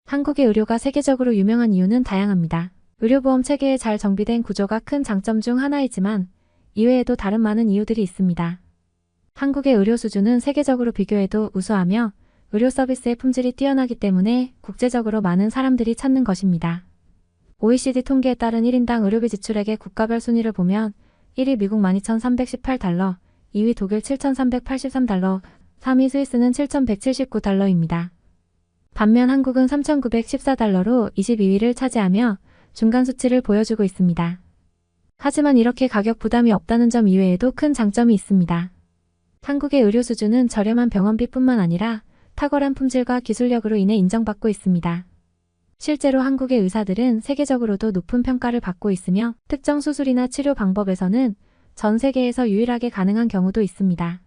한국의 의료가 세계적으로 유명한 이유는 다양합니다. 의료보험 체계의 잘 정비된 구조가 큰 장점 중 하나이지만 이외에도 다른 많은 이유들이 있습니다. 한국의 의료 수준은 세계적으로 비교해도 우수하며 의료 서비스의 품질이 뛰어나기 때문에 국제적으로 많은 사람들이 찾는 것입니다. OECD 통계에 따른 1인당 의료비 지출액의 국가별 순위를 보면 1위 미국 12,318달러, 2위 독일 7,383달러, 3위 스위스는 7,179달러입니다. 반면 한국은 3,914달러로 22위를 차지하며 중간 수치를 보여주고 있습니다. 하지만 이렇게 가격 부담이 없다는 점 이외에도 큰 장점이 있습니다. 한국의 의료 수준은 저렴한 병원비뿐만 아니라 탁월한 품질과 기술력으로 인해 인정받고 있습니다. 실제로 한국의 의사들은 세계적으로도 높은 평가를 받고 있으며 특정 수술이나 치료 방법에서는 전 세계에서 유일하게 가능한 경우도 있습니다.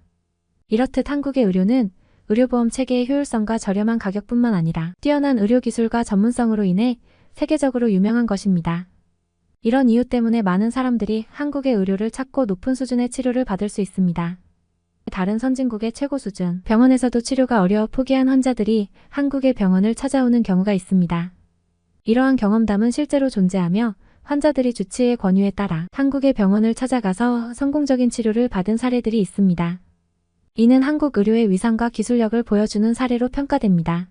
이렇듯 한국의 의료는 의료보험 체계의 효율성과 저렴한 가격뿐만 아니라 뛰어난 의료기술과 전문성으로 인해 세계적으로 유명한 것입니다. 이런 이유 때문에 많은 사람들이 한국의 의료를 찾고 높은 수준의 치료를 받을 수 있습니다. 다른 선진국의 최고 수준 병원에서도 치료가 어려워 포기한 환자들이 한국의 병원을 찾아오는 경우가 있습니다. 이러한 경험담은 실제로 존재하며 환자들이 주치의의 권유에 따라 한국의 병원을 찾아가서 성공적인 치료를 받은 사례들이 있습니다. 이는 한국 의료의 위상과 기술력을 보여주는 사례로 평가됩니다.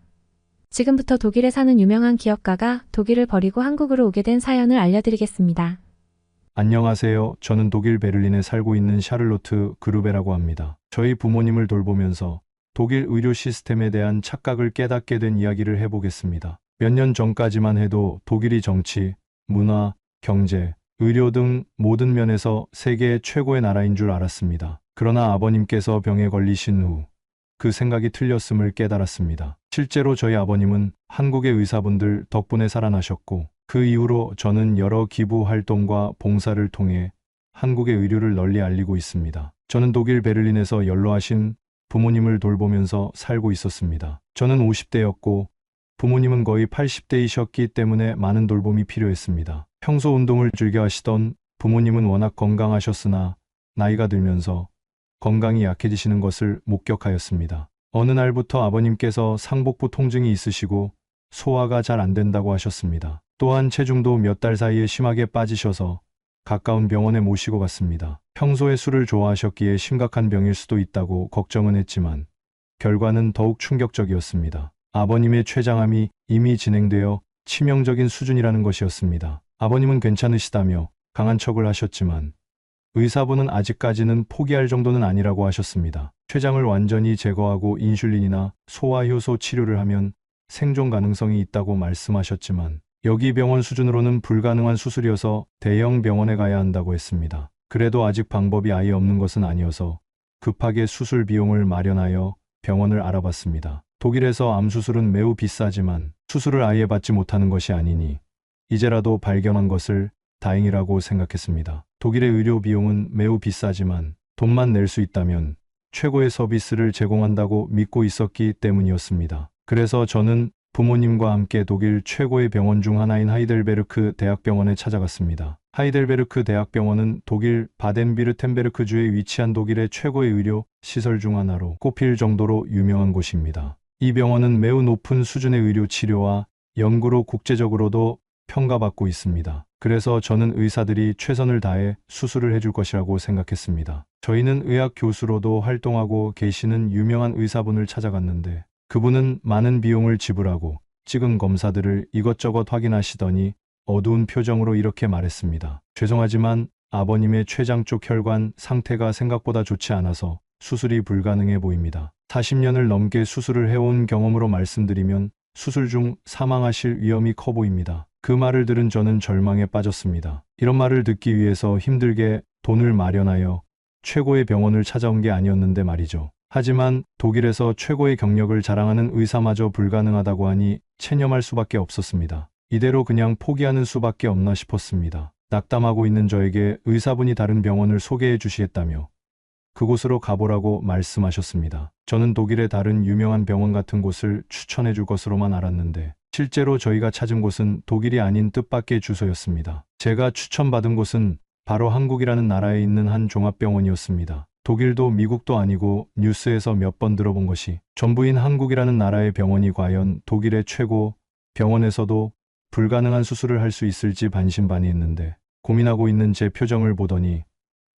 지금부터 독일에 사는 유명한 기업가가 독일을 버리고 한국으로 오게 된 사연을 알려드리겠습니다. 안녕하세요. 저는 독일 베를린에 살고 있는 샤를로트 그루베라고 합니다. 저희 부모님을 돌보면서 독일 의료 시스템에 대한 착각을 깨닫게 된 이야기를 해보겠습니다. 몇 년 전까지만 해도 독일이 정치, 문화, 경제, 의료 등 모든 면에서 세계 최고의 나라인 줄 알았습니다. 그러나 아버님께서 병에 걸리신 후 그 생각이 틀렸음을 깨달았습니다. 실제로 저희 아버님은 한국의 의사분들 덕분에 살아나셨고 그 이후로 저는 여러 기부 활동과 봉사를 통해 한국의 의료를 널리 알리고 있습니다. 저는 독일 베를린에서 연로하신 부모님을 돌보면서 살고 있었습니다. 저는 50대였고 부모님은 거의 80대이셨기 때문에 많은 돌봄이 필요했습니다. 평소 운동을 즐겨 하시던 부모님은 워낙 건강하셨으나 나이가 들면서 건강이 약해지시는 것을 목격하였습니다. 어느 날부터 아버님께서 상복부 통증이 있으시고 소화가 잘 안 된다고 하셨습니다. 또한 체중도 몇 달 사이에 심하게 빠지셔서 가까운 병원에 모시고 갔습니다. 평소에 술을 좋아하셨기에 심각한 병일 수도 있다고 걱정은 했지만 결과는 더욱 충격적이었습니다. 아버님의 췌장암이 이미 진행되어 치명적인 수준이라는 것이었습니다. 아버님은 괜찮으시다며 강한 척을 하셨지만 의사분은 아직까지는 포기할 정도는 아니라고 하셨습니다. 췌장을 완전히 제거하고 인슐린이나 소화효소 치료를 하면 생존 가능성이 있다고 말씀하셨지만 여기 병원 수준으로는 불가능한 수술이어서 대형 병원에 가야 한다고 했습니다. 그래도 아직 방법이 아예 없는 것은 아니어서 급하게 수술 비용을 마련하여 병원을 알아봤습니다. 독일에서 암수술은 매우 비싸지만 수술을 아예 받지 못하는 것이 아니니 이제라도 발견한 것을 다행이라고 생각했습니다. 독일의 의료 비용은 매우 비싸지만 돈만 낼 수 있다면 최고의 서비스를 제공한다고 믿고 있었기 때문이었습니다. 그래서 저는 부모님과 함께 독일 최고의 병원 중 하나인 하이델베르크 대학병원에 찾아갔습니다. 하이델베르크 대학병원은 독일 바덴비르텐베르크주에 위치한 독일의 최고의 의료 시설 중 하나로 꼽힐 정도로 유명한 곳입니다. 이 병원은 매우 높은 수준의 의료 치료와 연구로 국제적으로도 평가받고 있습니다. 그래서 저는 의사들이 최선을 다해 수술을 해줄 것이라고 생각했습니다. 저희는 의학 교수로도 활동하고 계시는 유명한 의사분을 찾아갔는데 그분은 많은 비용을 지불하고 찍은 검사들을 이것저것 확인하시더니 어두운 표정으로 이렇게 말했습니다. 죄송하지만 아버님의 췌장 쪽 혈관 상태가 생각보다 좋지 않아서 수술이 불가능해 보입니다. 40년을 넘게 수술을 해온 경험으로 말씀드리면 수술 중 사망하실 위험이 커 보입니다. 그 말을 들은 저는 절망에 빠졌습니다. 이런 말을 듣기 위해서 힘들게 돈을 마련하여 최고의 병원을 찾아온 게 아니었는데 말이죠. 하지만 독일에서 최고의 경력을 자랑하는 의사마저 불가능하다고 하니 체념할 수밖에 없었습니다. 이대로 그냥 포기하는 수밖에 없나 싶었습니다. 낙담하고 있는 저에게 의사분이 다른 병원을 소개해 주시겠다며 그곳으로 가보라고 말씀하셨습니다. 저는 독일의 다른 유명한 병원 같은 곳을 추천해 줄 것으로만 알았는데 실제로 저희가 찾은 곳은 독일이 아닌 뜻밖의 주소였습니다. 제가 추천받은 곳은 바로 한국이라는 나라에 있는 한 종합병원이었습니다. 독일도 미국도 아니고 뉴스에서 몇 번 들어본 것이 전부인 한국이라는 나라의 병원이 과연 독일의 최고 병원에서도 불가능한 수술을 할 수 있을지 반신반의했는데 고민하고 있는 제 표정을 보더니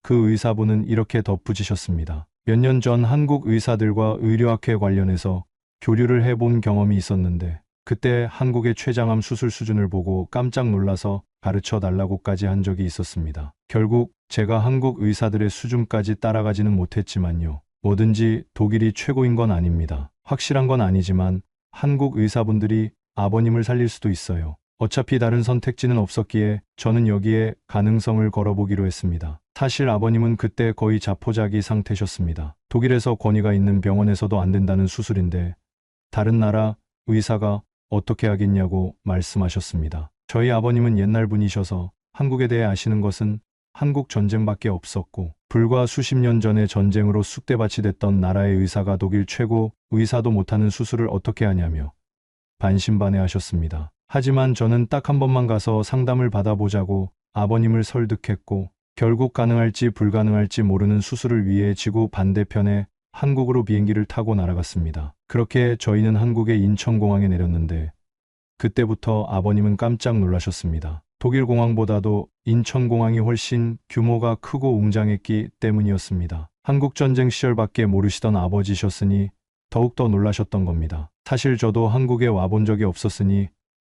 그 의사분은 이렇게 덧붙이셨습니다. 몇 년 전 한국 의사들과 의료학회 관련해서 교류를 해본 경험이 있었는데 그때 한국의 췌장암 수술 수준을 보고 깜짝 놀라서 가르쳐 달라고까지 한 적이 있었습니다. 결국 제가 한국 의사들의 수준까지 따라가지는 못했지만요. 뭐든지 독일이 최고인 건 아닙니다. 확실한 건 아니지만 한국 의사분들이 아버님을 살릴 수도 있어요. 어차피 다른 선택지는 없었기에 저는 여기에 가능성을 걸어보기로 했습니다. 사실 아버님은 그때 거의 자포자기 상태셨습니다. 독일에서 권위가 있는 병원에서도 안 된다는 수술인데 다른 나라 의사가 어떻게 하겠냐고 말씀하셨습니다. 저희 아버님은 옛날 분이셔서 한국에 대해 아시는 것은 한국 전쟁밖에 없었고 불과 수십 년 전에 전쟁으로 쑥대밭이 됐던 나라의 의사가 독일 최고 의사도 못하는 수술을 어떻게 하냐며 반신반의하셨습니다. 하지만 저는 딱 한 번만 가서 상담을 받아보자고 아버님을 설득했고 결국 가능할지 불가능할지 모르는 수술을 위해 지구 반대편에 한국으로 비행기를 타고 날아갔습니다. 그렇게 저희는 한국의 인천공항에 내렸는데 그때부터 아버님은 깜짝 놀라셨습니다. 독일 공항보다도 인천공항이 훨씬 규모가 크고 웅장했기 때문이었습니다. 한국전쟁 시절밖에 모르시던 아버지셨으니 더욱더 놀라셨던 겁니다. 사실 저도 한국에 와본 적이 없었으니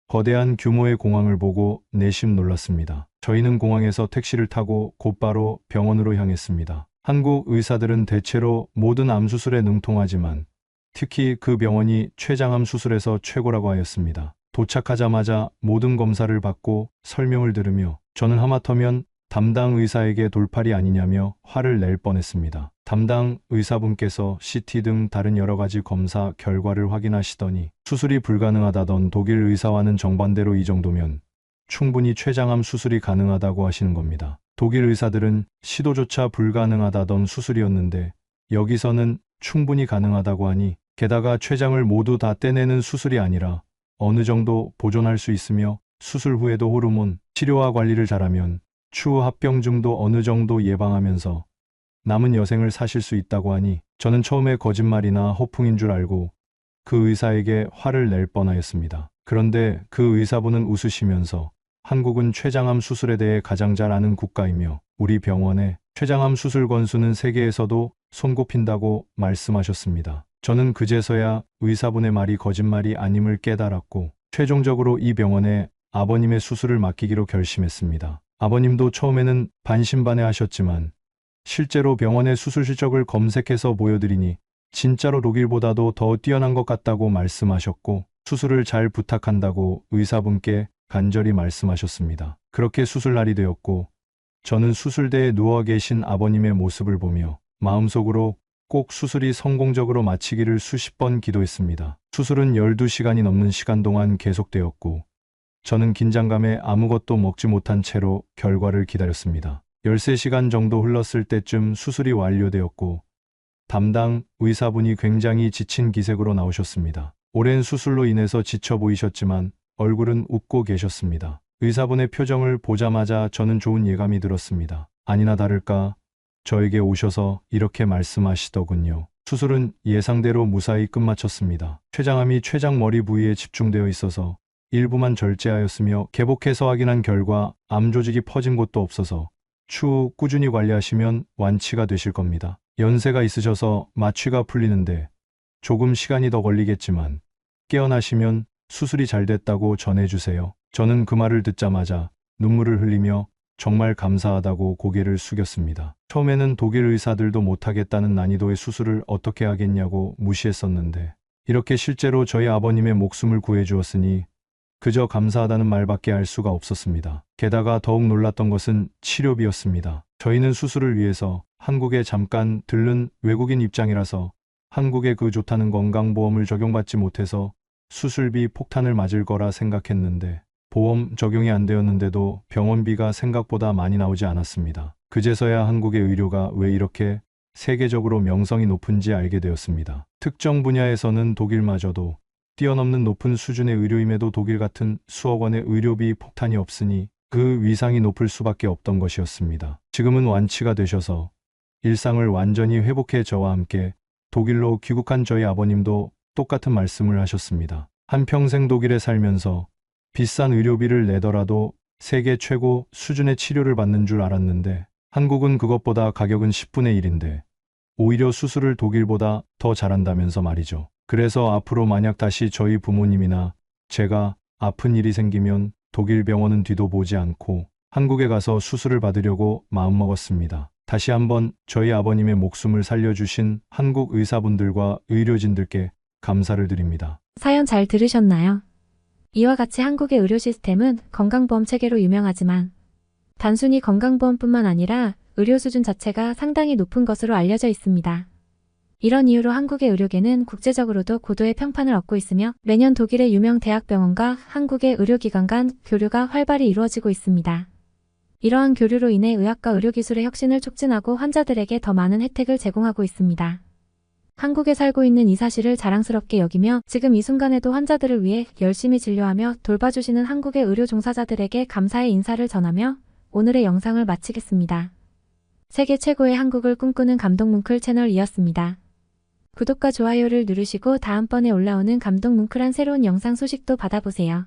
거대한 규모의 공항을 보고 내심 놀랐습니다. 저희는 공항에서 택시를 타고 곧바로 병원으로 향했습니다. 한국 의사들은 대체로 모든 암 수술에 능통하지만 특히 그 병원이 췌장암 수술에서 최고라고 하였습니다. 도착하자마자 모든 검사를 받고 설명을 들으며 저는 하마터면 담당 의사에게 돌팔이 아니냐며 화를 낼 뻔했습니다. 담당 의사분께서 CT 등 다른 여러 가지 검사 결과를 확인하시더니 수술이 불가능하다던 독일 의사와는 정반대로 이 정도면 충분히 췌장암 수술이 가능하다고 하시는 겁니다. 독일 의사들은 시도조차 불가능하다던 수술이었는데 여기서는 충분히 가능하다고 하니 게다가 췌장을 모두 다 떼내는 수술이 아니라 어느 정도 보존할 수 있으며 수술 후에도 호르몬 치료와 관리를 잘하면 추후 합병증도 어느 정도 예방하면서 남은 여생을 사실 수 있다고 하니 저는 처음에 거짓말이나 허풍인 줄 알고 그 의사에게 화를 낼 뻔하였습니다. 그런데 그 의사분은 웃으시면서 한국은 췌장암 수술에 대해 가장 잘 아는 국가이며 우리 병원의 췌장암 수술 건수는 세계에서도 손꼽힌다고 말씀하셨습니다. 저는 그제서야 의사분의 말이 거짓말이 아님을 깨달았고 최종적으로 이 병원에 아버님의 수술을 맡기기로 결심했습니다. 아버님도 처음에는 반신반의하셨지만 실제로 병원의 수술 실적을 검색해서 보여드리니 진짜로 독일보다도 더 뛰어난 것 같다고 말씀하셨고 수술을 잘 부탁한다고 의사분께 간절히 말씀하셨습니다. 그렇게 수술날이 되었고 저는 수술대에 누워 계신 아버님의 모습을 보며 마음속으로 꼭 수술이 성공적으로 마치기를 수십 번 기도했습니다. 수술은 12시간이 넘는 시간 동안 계속되었고 저는 긴장감에 아무것도 먹지 못한 채로 결과를 기다렸습니다. 13시간 정도 흘렀을 때쯤 수술이 완료되었고 담당 의사분이 굉장히 지친 기색으로 나오셨습니다. 오랜 수술로 인해서 지쳐 보이셨지만 얼굴은 웃고 계셨습니다. 의사분의 표정을 보자마자 저는 좋은 예감이 들었습니다. 아니나 다를까 저에게 오셔서 이렇게 말씀하시더군요. 수술은 예상대로 무사히 끝마쳤습니다. 췌장암이 췌장 머리 부위에 집중되어 있어서 일부만 절제하였으며 개복해서 확인한 결과 암 조직이 퍼진 곳도 없어서 추후 꾸준히 관리하시면 완치가 되실 겁니다. 연세가 있으셔서 마취가 풀리는데 조금 시간이 더 걸리겠지만 깨어나시면 수술이 잘 됐다고 전해주세요. 저는 그 말을 듣자마자 눈물을 흘리며 정말 감사하다고 고개를 숙였습니다. 처음에는 독일 의사들도 못하겠다는 난이도의 수술을 어떻게 하겠냐고 무시했었는데 이렇게 실제로 저희 아버님의 목숨을 구해주었으니 그저 감사하다는 말밖에 할 수가 없었습니다. 게다가 더욱 놀랐던 것은 치료비였습니다. 저희는 수술을 위해서 한국에 잠깐 들른 외국인 입장이라서 한국의 그 좋다는 건강보험을 적용받지 못해서 수술비 폭탄을 맞을 거라 생각했는데 보험 적용이 안 되었는데도 병원비가 생각보다 많이 나오지 않았습니다. 그제서야 한국의 의료가 왜 이렇게 세계적으로 명성이 높은지 알게 되었습니다. 특정 분야에서는 독일마저도 뛰어넘는 높은 수준의 의료임에도 독일 같은 수억 원의 의료비 폭탄이 없으니 그 위상이 높을 수밖에 없던 것이었습니다. 지금은 완치가 되셔서 일상을 완전히 회복해 저와 함께 독일로 귀국한 저희 아버님도 똑같은 말씀을 하셨습니다. 한평생 독일에 살면서 비싼 의료비를 내더라도 세계 최고 수준의 치료를 받는 줄 알았는데 한국은 그것보다 가격은 10분의 1인데 오히려 수술을 독일보다 더 잘한다면서 말이죠. 그래서 앞으로 만약 다시 저희 부모님이나 제가 아픈 일이 생기면 독일 병원은 뒤도 보지 않고 한국에 가서 수술을 받으려고 마음먹었습니다. 다시 한번 저희 아버님의 목숨을 살려주신 한국 의사분들과 의료진들께 감사를 드립니다. 사연 잘 들으셨나요? 이와 같이 한국의 의료 시스템은 건강보험 체계로 유명하지만 단순히 건강보험뿐만 아니라 의료 수준 자체가 상당히 높은 것으로 알려져 있습니다. 이런 이유로 한국의 의료계는 국제적으로도 고도의 평판을 얻고 있으며 매년 독일의 유명 대학병원과 한국의 의료기관 간 교류가 활발히 이루어지고 있습니다. 이러한 교류로 인해 의학과 의료기술의 혁신을 촉진하고 환자들에게 더 많은 혜택을 제공하고 있습니다. 한국에 살고 있는 이 사실을 자랑스럽게 여기며 지금 이 순간에도 환자들을 위해 열심히 진료하며 돌봐주시는 한국의 의료 종사자들에게 감사의 인사를 전하며 오늘의 영상을 마치겠습니다. 세계 최고의 한국을 꿈꾸는 감동뭉클 채널이었습니다. 구독과 좋아요를 누르시고 다음번에 올라오는 감동뭉클한 새로운 영상 소식도 받아보세요.